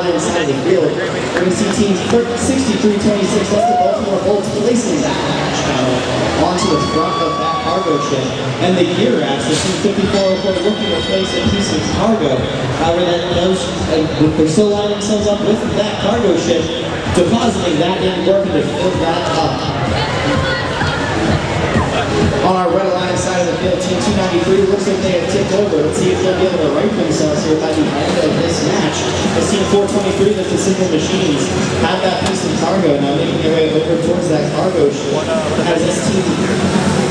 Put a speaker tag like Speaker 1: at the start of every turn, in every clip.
Speaker 1: Lions side of the field. We're going to see team 6326, that's the Baltimore Bolts, placing that hatch panel onto the front of that cargo ship. And the gear racks, the team 5404, looking to place a piece of cargo. However, they're still lining themselves up with that cargo ship, depositing that in, working to fill that up. On our Red Alliance side of the field, Team 293 looks like they have tipped over. Let's see if they'll be able to right themselves here by the end of this match. As Team 423, that's the Simple Machines, have that piece of cargo now, making their way over towards that cargo ship. As this Team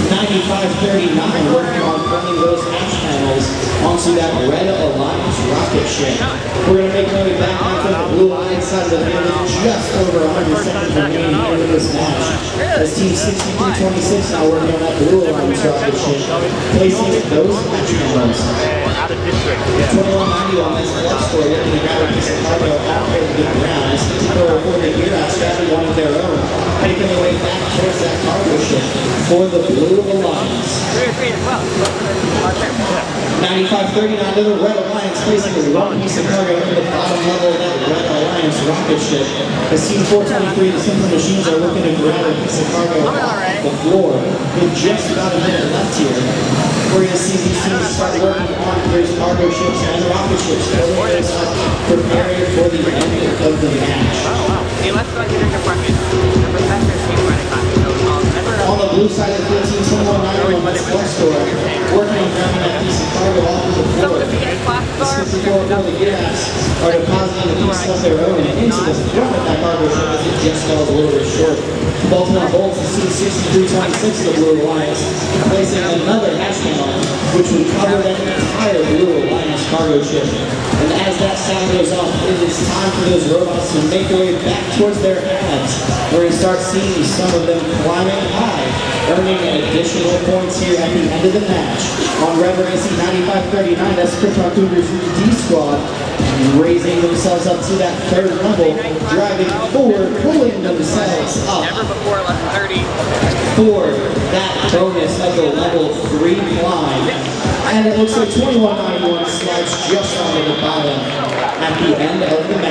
Speaker 1: 9539 working on pulling those hatch panels onto that Red Alliance rocket ship. We're going to make our way back onto the Blue Alliance side of the field with just over 100 seconds remaining here in this match. As Team 6326 now working on that Blue Alliance rocket ship, placing those hatch panels. 2190 on this clutch score, looking to grab a piece of cargo out of the ground. As for the gear out, strapping one of their own, making their way back towards that cargo ship for the Blue Alliance. 9539 to the Red Alliance, placing one piece of cargo in the bottom level of that Red Alliance rocket ship. As Team 423, the Simple Machines are looking to grab a piece of cargo off the floor with just about a minute left here. We're going to see these teams start working on those cargo ships and rocket ships, filling those up, preparing for the end of the match. On the blue side of the field, Team 2190 on this clutch store, working on grabbing that piece of cargo off of the floor. The 64 the gear racks are depositing a piece of their own into the front of that cargo ship as it just falls a little bit short. Baltimore Bolts is Team 6326 of the Blue Alliance, placing another hatch panel, which would cover that entire Blue Alliance cargo ship. And as that sound goes off, it is time for those robots to make their way back towards their pads. We're going to start seeing some of them climbing high, earning additional points here at the end of the match. On Red Racing 9539, that's Krypton Cougars D Squad, raising themselves up to that third level, driving forward, pulling themselves up.
Speaker 2: Never before less than 30.
Speaker 1: For that bonus of the level 3 climb. And it looks like 2191 slides just onto the bottom at the end of the match.